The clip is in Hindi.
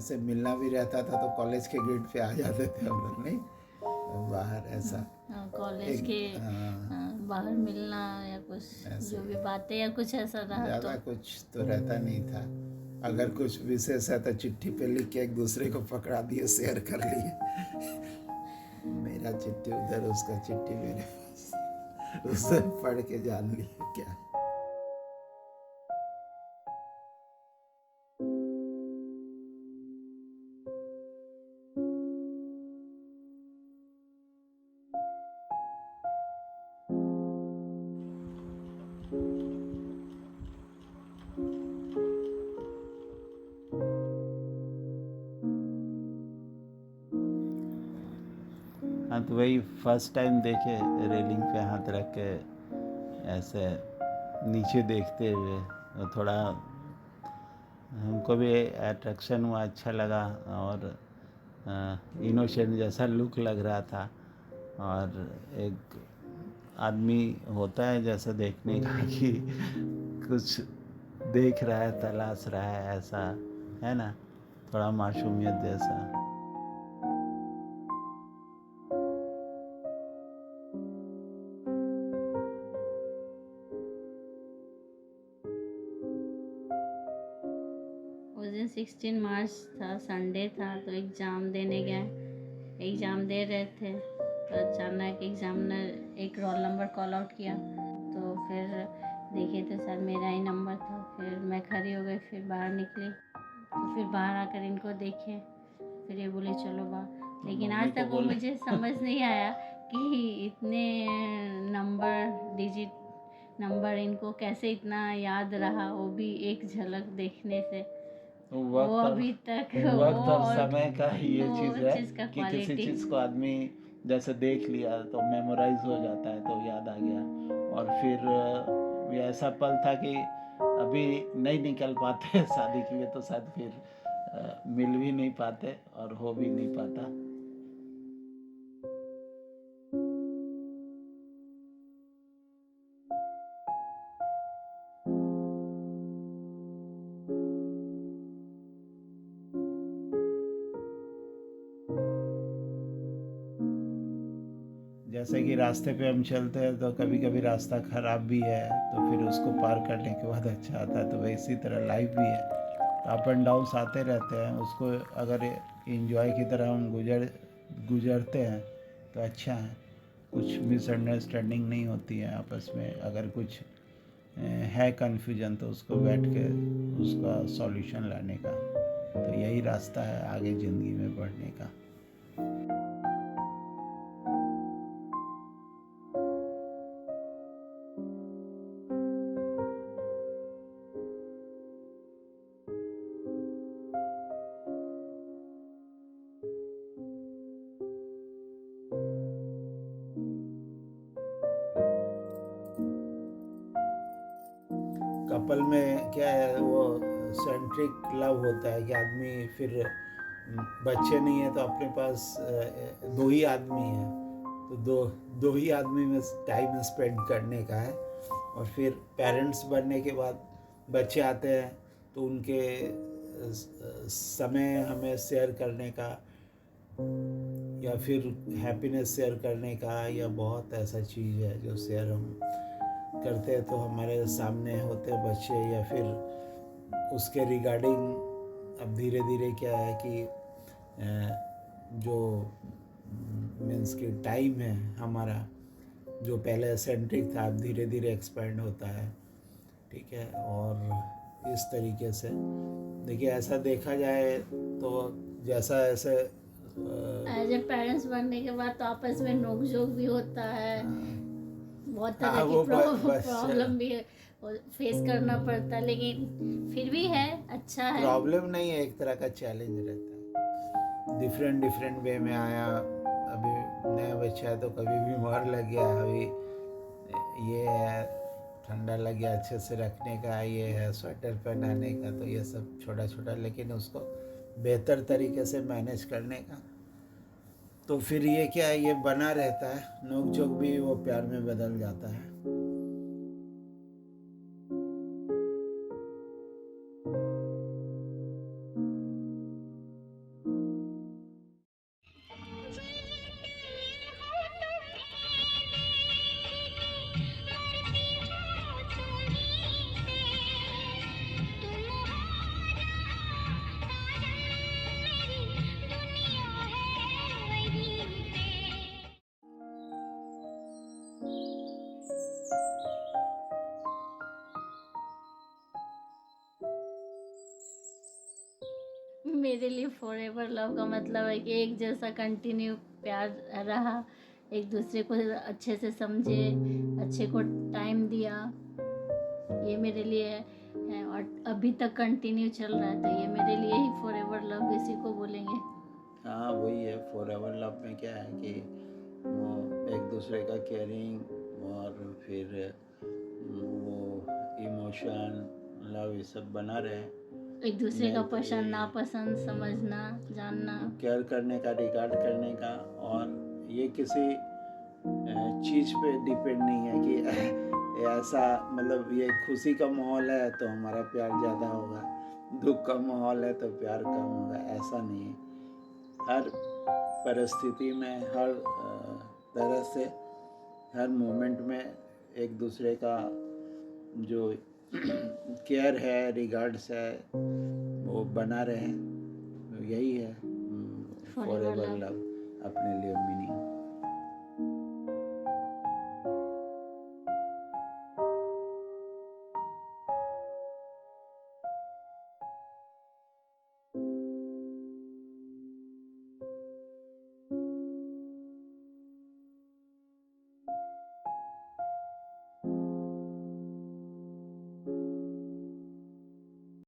जैसे मिलना भी रहता था तो कॉलेज के गेट पे आ जाते थे हम लोग, नहीं बाहर ऐसा कॉलेज के बाहर मिलना या कुछ ऐसे जो भी बातें या कुछ ऐसा रहा ज़्यादा तो कुछ तो रहता नहीं था। अगर कुछ विशेष है तो चिट्ठी पे लिख के एक दूसरे को पकड़ा दिए, शेयर कर लिए। मेरा चिट्ठी उधर, उसका चिट्ठी मेरे पास, उससे पढ़ के जान लिए क्या। हाँ तो वही फर्स्ट टाइम देखे, रेलिंग पे हाथ रख के ऐसे नीचे देखते हुए, तो थोड़ा हमको भी अट्रैक्शन हुआ, अच्छा लगा। और इनोसेंट जैसा लुक लग रहा था। और एक आदमी होता है जैसा देखने का कि कुछ देख रहा है, तलाश रहा है, ऐसा है ना, थोड़ा मासूमियत जैसा। उस दिन 16 मार्च था, संडे था, तो एग्ज़ाम देने गए। एग्ज़ाम दे रहे थे तो अचानक एग्ज़ामिनर एक रोल नंबर कॉल आउट किया, तो फिर देखे तो सर मेरा ही नंबर था। फिर मैं खड़ी हो गई, फिर बाहर निकली, तो फिर बाहर आकर इनको देखे, फिर ये बोले चलो बाहर। लेकिन आज तक वो मुझे समझ नहीं आया कि इतने नंबर इनको कैसे इतना याद रहा, वो भी एक झलक देखने से। वो अभी तक वक्त और समय का ये वो चीज़ है चीज़ का कि किसी क्वालिटी। चीज़ को आदमी जैसे देख लिया तो मेमोराइज हो जाता है, तो याद आ गया। और फिर ये ऐसा पल था कि अभी नहीं निकल पाते शादी के लिए, तो शायद फिर मिल भी नहीं पाते और हो भी नहीं पाता। जैसे कि रास्ते पे हम चलते हैं तो कभी कभी रास्ता ख़राब भी है, तो फिर उसको पार करने के बाद अच्छा आता है। तो वह इसी तरह लाइफ भी है, अप एंड डाउन्स आते रहते हैं। उसको अगर इंजॉय की तरह हम गुजरते हैं तो अच्छा है। कुछ मिसअंडरस्टैंडिंग नहीं होती है आपस में। अगर कुछ है कन्फ्यूजन तो उसको बैठ के उसका सॉल्यूशन लाने का, तो यही रास्ता है आगे ज़िंदगी में बढ़ने का। कपल में क्या है, वो सेंट्रिक लव होता है कि आदमी फिर बच्चे नहीं है तो अपने पास दो ही आदमी है, तो दो ही आदमी में टाइम स्पेंड करने का है। और फिर पेरेंट्स बनने के बाद बच्चे आते हैं तो उनके समय हमें शेयर करने का, या फिर हैप्पीनेस शेयर करने का, या बहुत ऐसा चीज़ है जो शेयर हम करते हैं। तो हमारे सामने होते बच्चे, या फिर उसके रिगार्डिंग अब धीरे धीरे क्या है कि जो मीन्स कि टाइम है हमारा, जो पहले सेंट्रिक था, अब धीरे धीरे एक्सपेंड होता है। ठीक है, और इस तरीके से देखिए, ऐसा देखा जाए तो जैसा ऐसे एज ए पेरेंट्स बनने के बाद तो आपस में नोक झोंक भी होता है, बहुत तरह की प्रॉब्लम भी फेस करना पड़ता है, लेकिन फिर भी है, अच्छा है। प्रॉब्लम नहीं है, एक तरह का चैलेंज रहता है। डिफरेंट वे में आया। अभी नया बच्चा है तो कभी बीमार लग गया, अभी ये है ठंडा लग गया अच्छे से रखने का, ये है स्वेटर पहनाने का, तो ये सब छोटा छोटा, लेकिन उसको बेहतर तरीके से मैनेज करने का। तो फिर ये क्या है, ये बना रहता है, नोक झोंक भी वो प्यार में बदल जाता है। मेरे लिए फॉरएवर लव का मतलब है कि एक जैसा कंटिन्यू प्यार रहा, एक दूसरे को अच्छे से समझे, अच्छे को टाइम दिया, ये मेरे लिए है और अभी तक कंटिन्यू चल रहा है, तो ये मेरे लिए ही फॉरएवर लव इसी को बोलेंगे। हाँ वही है, फॉरएवर लव में क्या है कि वो एक दूसरे का केयरिंग और फिर वो इमोशन लव ये सब बना रहे, एक दूसरे का पसंद mentally नापसंद समझना जानना, केयर करने का, रिगार्ड करने का। और ये किसी चीज़ पे डिपेंड नहीं है कि ऐसा, मतलब ये खुशी का माहौल है तो हमारा प्यार ज़्यादा होगा, दुख का माहौल है तो प्यार कम होगा, ऐसा नहीं है। हर परिस्थिति में, हर तरह से, हर मोमेंट में एक दूसरे का जो केयर है, रिगार्ड्स है, वो बना रहे। यही है Forever फॉरएवर love। लव अपने लिए मीनिंग।